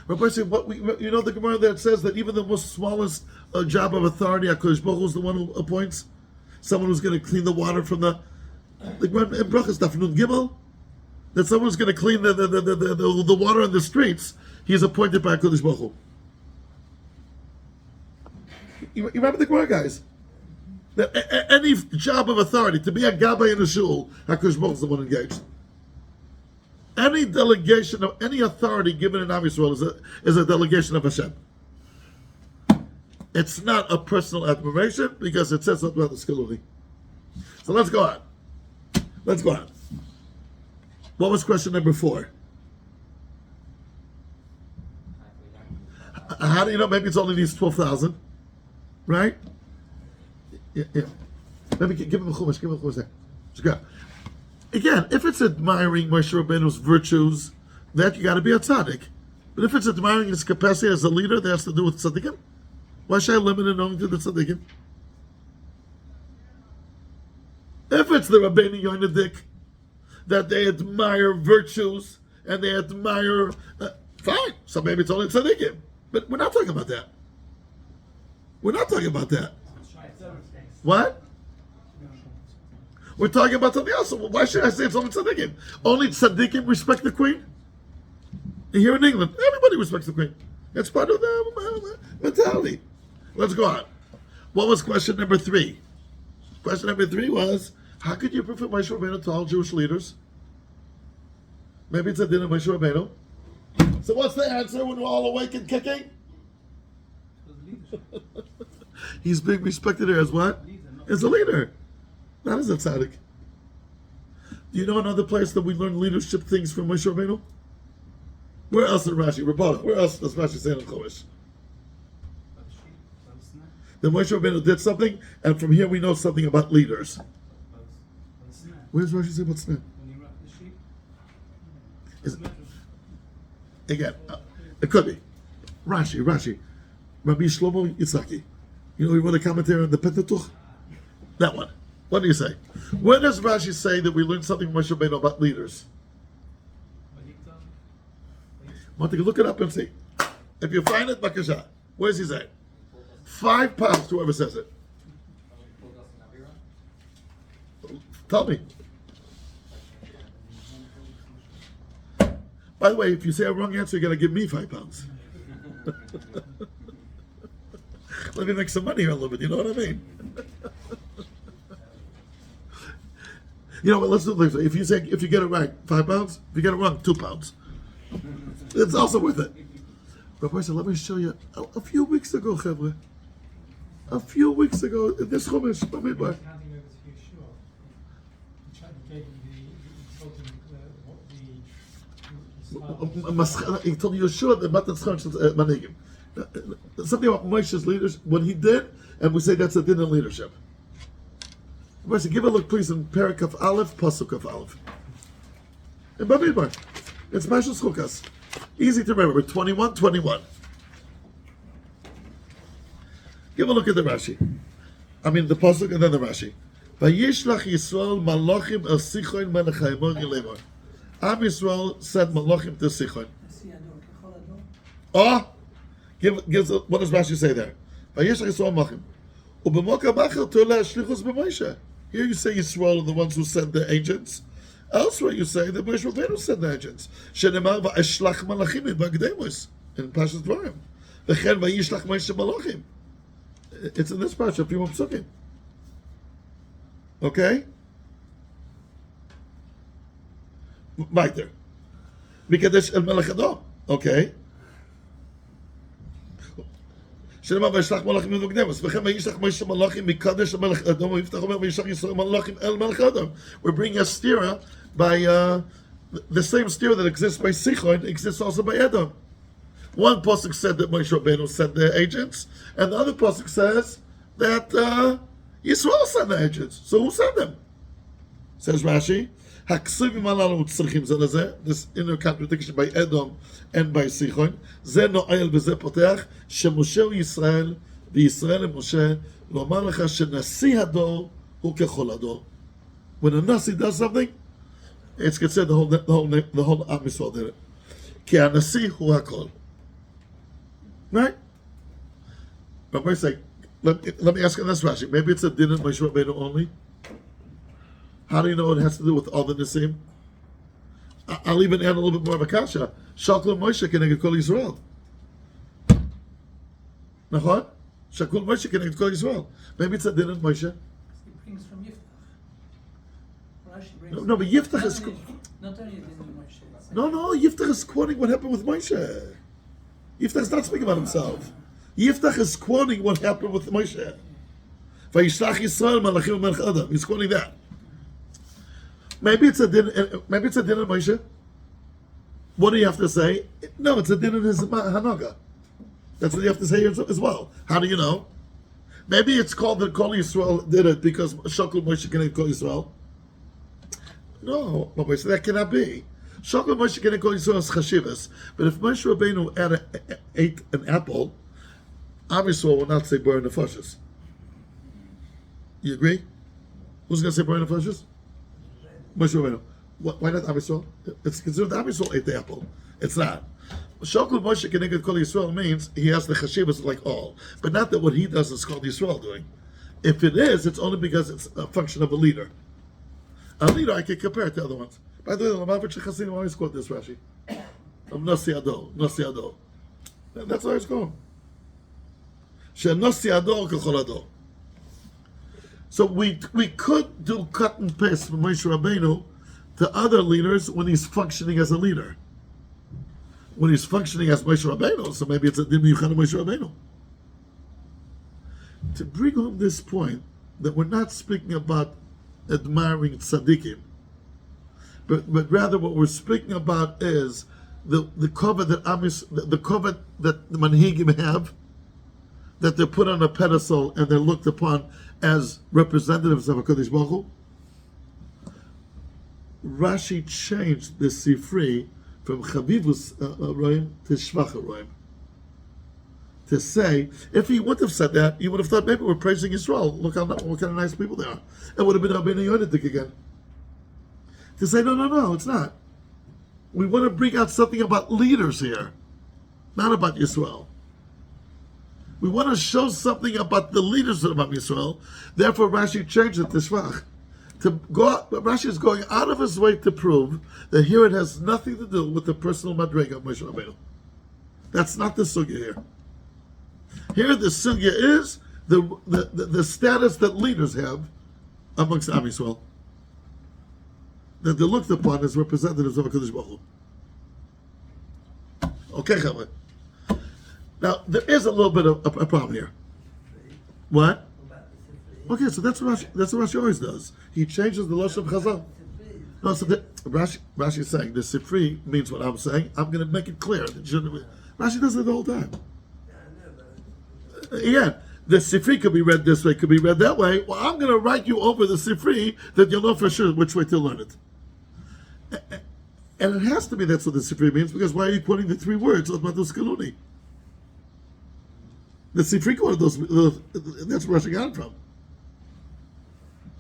Rabbi said, you know the Gemara that says that even the most smallest job of authority, HaKadosh Baruch Hu is the one who appoints someone who's going to clean the water from the Gemara in Brachas Daf Nun Gimel, that someone's going to clean the water in the streets. He's appointed by HaKadosh Baruch Hu. You remember the Gemara, guys? That any job of authority, to be a gabbai in a shul, HaKadosh Baruch Hu is the one engaged. Any delegation of any authority given in Am Yisrael is a delegation of Hashem. It's not a personal admiration because it says something about the Skaluni. So let's go on. What was question number 4? How do you know? Maybe it's only these 12,000, right? Yeah. Maybe give him a chumash. Again, if it's admiring Moshe Rabbeinu's virtues, that you got to be a tzaddik. But if it's admiring his capacity as a leader, that has to do with tzaddikim. Why should I limit it only to the tzaddikim? If it's the Rabbeinu Yonadik, that they admire virtues and they admire, fine. So maybe it's only tzaddikim. But we're not talking about that. What? We're talking about something else. So why should I say it's only tzaddikim? Only tzaddikim respect the queen? Here in England, everybody respects the queen. It's part of the mentality. Let's go on. What was question number 3? Question number 3 was, how could you prefer Moshe Rabbeinu to all Jewish leaders? Maybe it's a din of Moshe Rabbeinu. So what's the answer when we're all awake and kicking? He's being respected here as what? As a leader, not as a tzaddik. Do you know another place that we learn leadership things from Moshe Rabbeinu? Where else in Rashi? Rabbana. Where else does Rashi say in Chumash? That Moshe Rabbeinu did something, and from here we know something about leaders. Where's Rashi say about sneh? Again, it could be. Rashi. Rabbi Shlomo Yitzhaki. You know, he wrote a commentary on the Pentateuch? That one. What do you say? Where does Rashi say that we learned something from Moshe Rabbeinu about leaders? Want to look it up and see. If you find it, Bakasha. Where's he say? 5 pounds to whoever says it. Tell me. By the way, if you say a wrong answer, you're going to give me 5 pounds. Let me make some money here a little bit, you know what I mean? You know what, let's do this. If you get it right, 5 pounds. If you get it wrong, 2 pounds. It's also worth it. Rabbi said, let me show you. A few weeks ago, Chevre. A few weeks ago, in this Chumash, Handing over to Yeshua. He told Yeshua the Matan Schar Manigim. Something about Moshe's leaders, what he did, and we say that's a din in leadership. Rabbi said, give a look, please, in Parakaf Aleph, Pasuk of Aleph. In Bamidbar. It's Mashal Chukas. Easy to remember. 21:21. Give a look at the Rashi. I mean the pasuk and then the Rashi. Vayishlach Yisrael malachim el Sichon melech Ha'emor Yilemor. Am Yisrael sent malachim to Sichon. Oh, gives what does Rashi say there? Vayishlach Yisrael malachim. Ubemoka bachel tola shlichus b'Moshe. Here you say Yisrael are the ones who sent the agents. Elsewhere you say that Moshe Rabbeinu sent the agents. Shenemar va'eshlach malachim in Bagdemos in Pashas Dvarim. V'chen vayishlach Moshe malachim. It's in this parsha, a few more psukim. Okay? Right there. Mikadesh el melech Adom. Okay? Shenemar va'eshlach malachim in Bagdemos. V'chen vayishlach Moshe malachim mikadesh el melech Adom v'yiftach omer v'yishlach Yisrael malachim el melech Adom. We're bringing a stira by the same stira that exists by Sichon exists also by Edom. One pasuk said that Moshe Rabbeinu sent the agents, and the other pasuk says that Yisrael sent the agents. So who sent them? Says Rashi, this inner contradiction by Edom and by Sichon. זה נועל וזה פותח שמשה הוא ישראל וישראל למשה לומר לך שנשיא הדור הוא ככל הדור. When a Nasi does something, it's considered the whole Am Yisrael did it. כי הנשיא הוא הכל. Right? Rabbi say, let me ask you this, Rashi. Maybe it's a din in Moshe Rabbeinu only. How do you know it has to do with all the Nisim? I'll even add a little bit more of a kasha. Shakul Moshe keneged kol Yisrael. Nachon? Shakul Moshe keneged kol Yisrael. Maybe it's a din in Moshe. He brings from Yiftach. Rashi brings No, but Yiftach is... Not only did Moshe. No, Yiftach is quoting what happened with Moshe. Yiftach is not speaking about himself. Yiftach is quoting what happened with Moshe. Vayishlach Yisrael malachim melech Adam. He's quoting that. Maybe it's a din in Moshe. What do you have to say? No, it's a din in his Hanaga. That's what you have to say as well. How do you know? Maybe it's called that Kol Yisrael did it because Shakul Moshe can Kol Yisrael. No, so that cannot be. Shakul Moshe can Kol Yisrael is chashivas. But if Moshe Rabbeinu ate an apple, Am Yisrael will not say burn the flushes. You agree? Who's going to say burn the flushes? Moshe Rabbeinu. Why not Am Yisrael? It's considered Am Yisrael ate the apple. It's not. Shakul Moshe Keneged Kol Yisrael means he has the chashivas like all, but not that what he does is called Yisrael doing. If it is, it's only because it's a function of a leader. A leader, I can compare it to other ones. By the way, the Lamavet Shechasidim always quote this Rashi. Of Nosi Adol, Nosi Adol. That's where it's going. Nosi Adol Kechol Adol. So we could do cut and paste from Moshe Rabbeinu to other leaders when he's functioning as a leader. When he's functioning as Moshe Rabbeinu, so maybe it's a Din Yuchad of Moshe Rabbeinu. To bring home this point, that we're not speaking about admiring tzaddikim, but rather what we're speaking about is the cover that the cover that the manhigim have, that they're put on a pedestal and they're looked upon as representatives of HaKadosh Baruch Hu. Rashi changed the Sifri from Chavivus Roim to Shvach Roim. To say, if he wouldn't have said that, you would have thought maybe we're praising Israel. Look what kind of nice people they are. It would have been Rabbeinu Yonedik again. To say, no, it's not. We want to bring out something about leaders here, not about Yisrael. We want to show something about the leaders of Yisrael. Therefore, Rashi changed it to Shvach. Rashi is going out of his way to prove that here it has nothing to do with the personal madrega of Moshe Rabbeinu. That's not the sugya here. Here the sugya is the status that leaders have amongst Am Yisrael. That they're looked upon as representatives of HaKadosh Baruch Hu. Okay, Chavre. Now, there is a little bit of a problem here. What? Okay, so that's what Rashi always does. He changes the Lashon of Chazal. No, so Rashi is saying the Sifri means what I'm saying. I'm going to make it clear. Rashi does it the whole time. Again, the Sifri could be read this way, could be read that way. Well, I'm going to write you over the Sifri that you'll know for sure which way to learn it. And it has to be that's what the Sifri means, because why are you quoting the three words of Matos Kaluni? The Sifri quoted those, that's where Rashi got it from.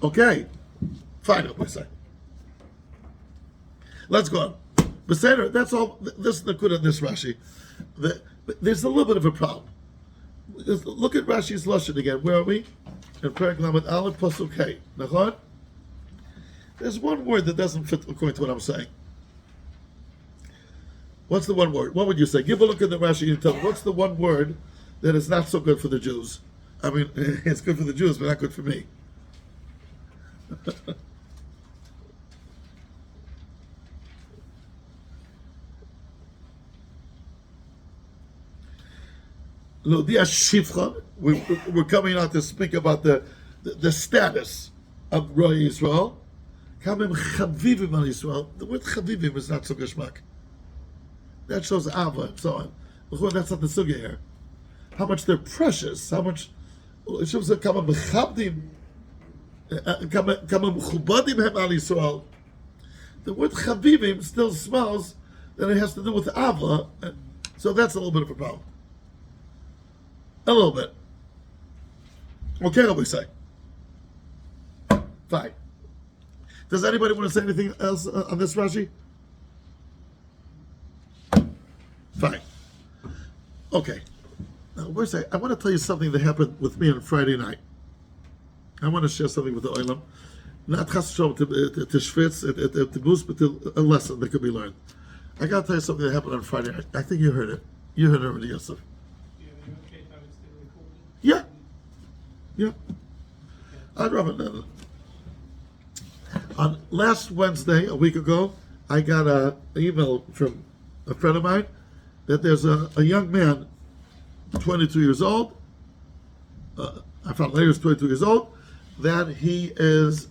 Okay, fine, we say. Let's go on. Beseder, that's all. This is the good in this Rashi. There's a little bit of a problem. Look at Rashi's lashon again. Where are we? In Perek Lamed Aleph Pasuk Hey. Nachon? There's one word that doesn't fit according to what I'm saying. What's the one word? What would you say? Give a look at the Rashi and tell me what's the one word that is not so good for the Jews. I mean, it's good for the Jews, but not good for me. We're coming out to speak about the status of Roy Yisrael. Kamim Chavivim on Yisrael. The word Chavivim is not so geshmak. That shows Ava and so on. That's not the sugya here. How much they're precious. How much it shows that Kamim Mechabdim, Kamim Mechubadim Hem Al Yisrael. The word Chavivim still smells that it has to do with Ava, so that's a little bit of a problem. A little bit. Okay, what we say. Fine. Does anybody want to say anything else on this Rashi? Fine. Okay. Now, I want to tell you something that happened with me on Friday night. I want to share something with the Olam. Not chas v'shalom to schwitz, to boost, but a lesson that could be learned. I got to tell you something that happened on Friday night. I think you heard it. You heard it already, Yosef. Yeah. I'd rather. On last Wednesday, a week ago, I got an email from a friend of mine that there's a young man, 22 years old. I found later he's 22 years old. That he is,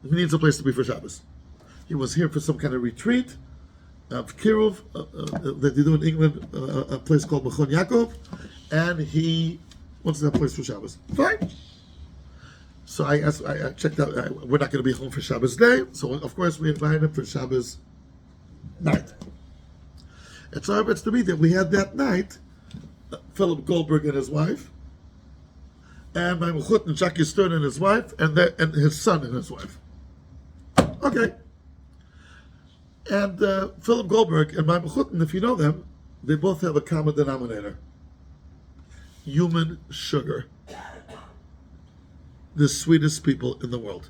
he needs a place to be for Shabbos. He was here for some kind of retreat of Kiruv that they do in England, a place called Mechon Yaakov, and he wants that place for Shabbos. Fine. So I checked out. We're not going to be home for Shabbos day, so of course we invited him for Shabbos night. And so it's to me that we had that night Philip Goldberg and his wife, and my Mechut and Jackie Stern and his wife, and his son and his wife. Okay. And Philip Goldberg and my Mechut, if you know them, they both have a common denominator: human sugar. the sweetest people in the world.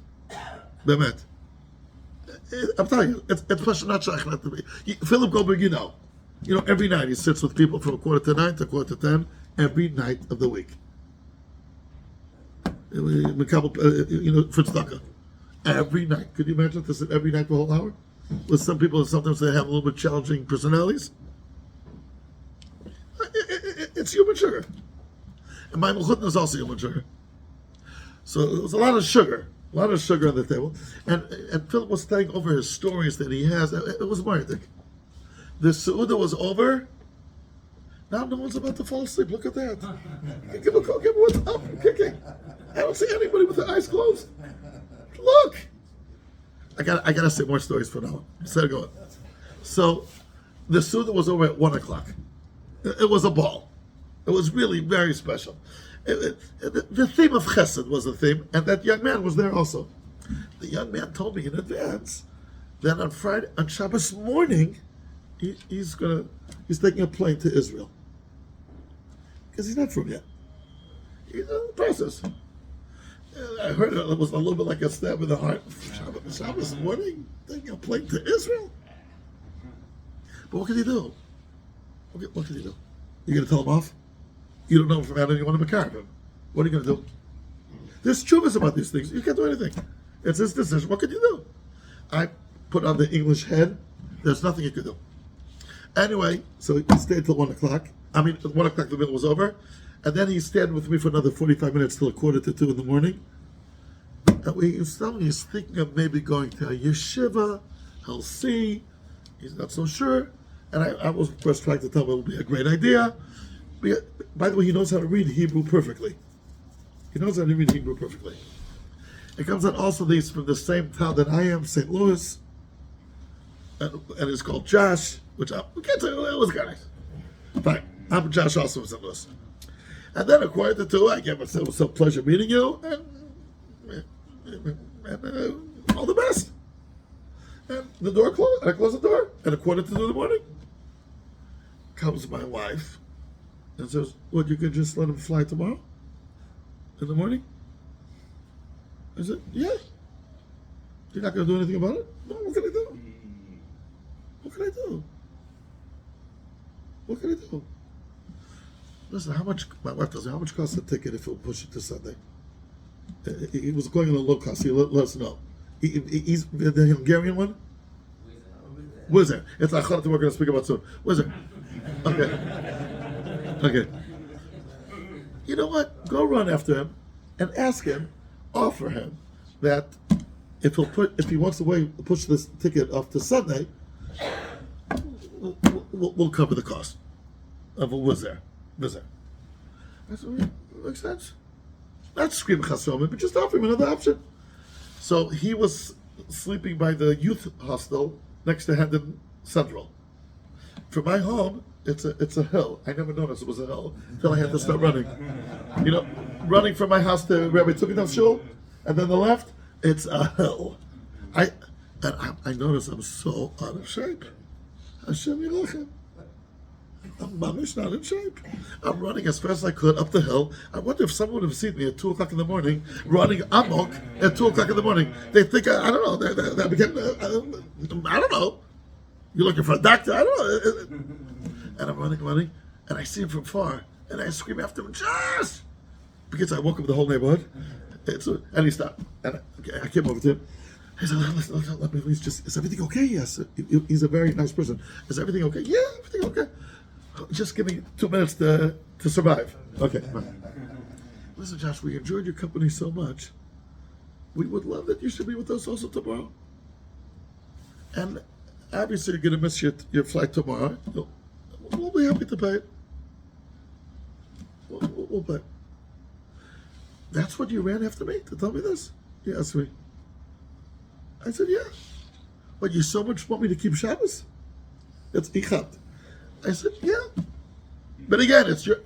Bemet. I'm telling you, it's not shayach to me. Philip Goldberg, you know, every night he sits with people from 8:45 to 9:45, every night of the week. For tzedakah. Every night. Could you imagine to sit every night for a whole hour? With some people, sometimes they have a little bit challenging personalities. It's human sugar. And my mechutna is also human sugar. So there was a lot of sugar on the table. And Philip was telling over his stories that he has. It was mardik. The Seudah was over. Now no one's about to fall asleep. Look at that. Give me what's up. I'm kicking. I don't see anybody with their eyes closed. Look. I gotta say more stories for now. Instead of going. So the Seudah was over at 1 o'clock. It was a ball. It was really very special. The theme of Chesed was the theme, and that young man was there also. The young man told me in advance that on Shabbos morning, he's taking a plane to Israel because he's not from yet. He's in the process. And I heard it was a little bit like a stab in the heart. Shabbos morning, taking a plane to Israel. But what can he do? What can he do? You gonna tell him off? You don't know from Adam, you want to makarib him. What are you going to do? There's chuvas about these things. You can't do anything. It's his decision. What can you do? I put on the English head. There's nothing you could do. Anyway, so he stayed till 1 o'clock. 1 o'clock the meal was over. And then he stayed with me for another 45 minutes till 1:45 in the morning. And he was telling me he's thinking of maybe going to a yeshiva. He'll see. He's not so sure. And I was, of course, trying to tell him it would be a great idea. By the way, he knows how to read Hebrew perfectly. It comes out also these from the same town that I am, St. Louis, and it's called Josh, which I can't tell you, it was nice. Fine, I'm Josh also from St. Louis. And then according to two, I gave myself some pleasure meeting you, and all the best. And the door closed, and I closed the door, and 1:45 in the morning, comes my wife, and says, "What, you could just let him fly tomorrow? In the morning?" I said, "Yeah." "You're not going to do anything about it?" "No, what can I do? What can I do? What can I do?" Listen, my wife tells me, how much costs a ticket if we'll push it to Sunday? He was going on a low cost, he let us know. He's the Hungarian one? Wizard. It's Achot that we're going to speak about soon. Wizard. Okay. You know what? Go run after him and ask him, offer him that if he wants to push this ticket off to Sunday, we'll cover the cost of a Wizard. I said, makes sense. Not scream chasomim, but just offer him another option. So he was sleeping by the youth hostel next to Hendon Central. From my home, it's a hill. I never noticed it was a hill until I had to start running. Running from my house to Rabbi Tukinov's shul, and then the left, it's a hill. I noticed I'm so out of shape. Hashem Yilachem. I'm not in shape. I'm running as fast as I could up the hill. I wonder if someone would have seen me at 2 o'clock in the morning running amok at 2 o'clock in the morning. They think I don't know. I don't know. You're looking for a doctor? I don't know. And I'm running, and I see him from far, and I scream after him, "Josh!" Because I woke up the whole neighborhood. And he stopped, and I came over to him. I said, "Listen, let me please is everything okay?" Yes. He's a very nice person. "Is everything okay?" "Yeah, everything okay. Just give me 2 minutes to survive." "Okay, fine." "Listen, Josh, we enjoyed your company so much. We would love that you should be with us also tomorrow. And obviously you're going to miss your flight tomorrow. We'll be happy to pay it. We'll pay." "That's what you ran after me to tell me this?" He asked me. I said, "Yeah." "But you so much want me to keep Shabbos?" "It's Ichat." I said, "Yeah." But again, it's your,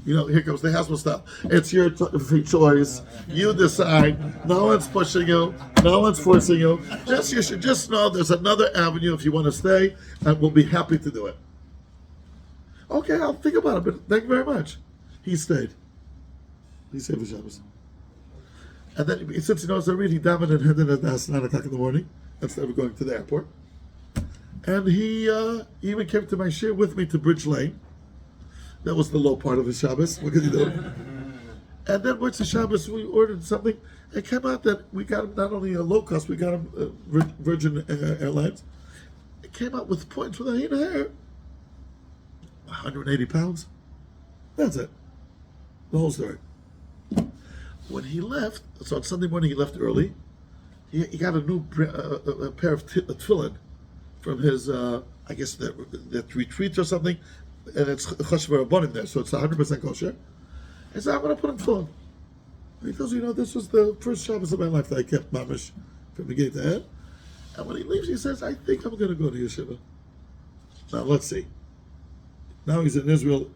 here comes the Hasbro stuff. It's your choice. You decide. No one's pushing you. No one's forcing you. You should just know there's another avenue if you want to stay, and we'll be happy to do it. "Okay, I'll think about it, but thank you very much." He stayed. He saved the Shabbos. And then, since he knows I read, he davened and headed at the house 9 o'clock in the morning instead of going to the airport. And he even came to my shir with me to Bridge Lane. That was the low part of the Shabbos. What could you do? And then once the Shabbos, we ordered something. It came out that we got him not only a low cost, we got him Virgin Airlines. It came out with points without even hair. 180 pounds. That's it. The whole story. When he left, so on Sunday morning he left early. He got a new a pair of tefillin from his, I guess that retreat or something, and it's choshev rabbanim there, so it's 100% kosher. He said, I'm going to put him tefillin. And he tells me, this was the first Shabbos of my life that I kept mamish from beginning to end. And when he leaves, he says, I think I'm going to go to yeshiva. Now, let's see. Now he's in Israel,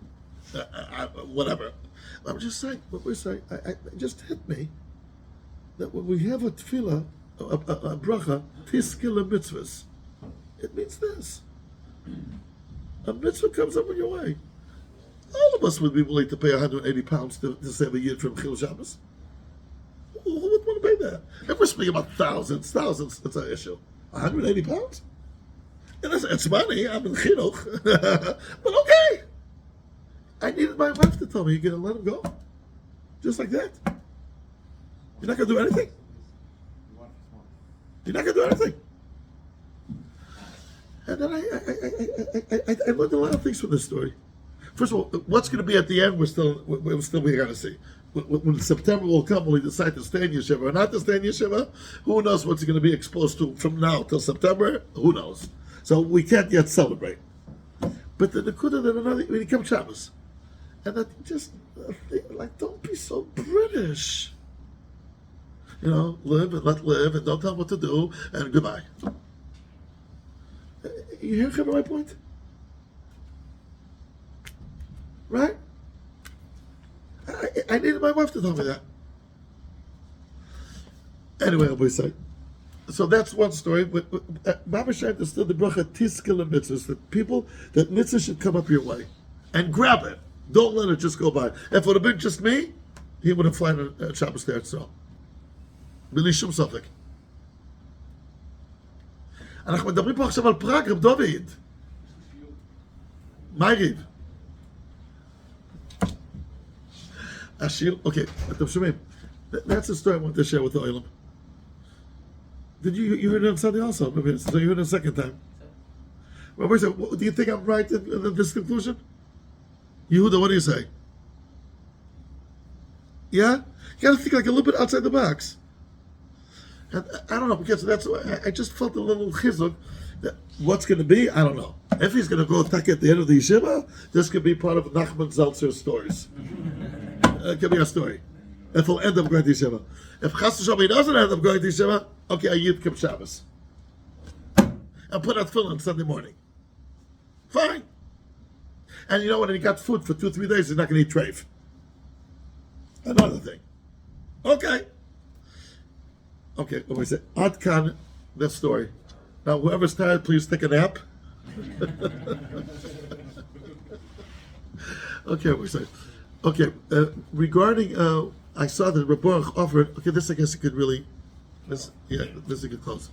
whatever. I'm just saying, what we're saying, it just hit me that when we have a tefillah, a bracha, tiskil mitzvahs, it means this. A mitzvah comes up in your way. All of us would be willing to pay 180 pounds to save a yid from Chil Shabbos. Who would want to pay that? If we're speaking about thousands, that's an issue. 180 pounds? And it's money, I'm in chinuch. But okay. I needed my wife to tell me, you're going to let him go? Just like that? You're not going to do anything? You're not going to do anything? And then I learned a lot of things from this story. First of all, what's going to be at the end, we're still going to see. When September will come, will he decide to stay in yeshiva or not to stay in yeshiva? Who knows what's he going to be exposed to from now till September? Who knows? So we can't yet celebrate. But the Nakuda, when he comes Shabbos, and that just, don't be so British. Live and let live, and don't tell him what to do, and goodbye. You hear my point? Right? I needed my wife to tell me that. Anyway, I'll say. So that's one story. Mamash understood the bracha tiskil and mitzvahs, that mitzvah should come up your way. And grab it. Don't let it just go by. If it would have been just me, he would have flown a Shabbos there, so. בלי שום ספק. אנחנו מדברים פה עכשיו על פראג, רב דוד. מה יגיד? השיר, אוקיי, אתם שומעים? That's the story I want to share with the Olam. Did you heard it on Sunday also? Maybe, so you heard it a second time. Well, do you think I'm right in this conclusion? Yehuda, what do you say? Yeah? You gotta think like a little bit outside the box. And I don't know, because that's I just felt a little chizuk that what's going to be, I don't know. If he's going to go attack at the end of the yeshiva, this could be part of Nachman Zeltzer's stories. It could be a story. If he'll end up going to yeshiva. If Chas V'Shalom he doesn't end up going to yeshiva, okay, I Yid Kipp Shabbos. And put out tefillin on Sunday morning. Fine. And you know what? He got food for 2-3 days, he's not going to eat treif. Another thing. Okay. Okay, let me say, Ad Kan, that story. Now, whoever's tired, please take a nap. Okay, we say. Okay, regarding, I saw that Rebbe offered. Okay, this I guess it could really. This is a good close.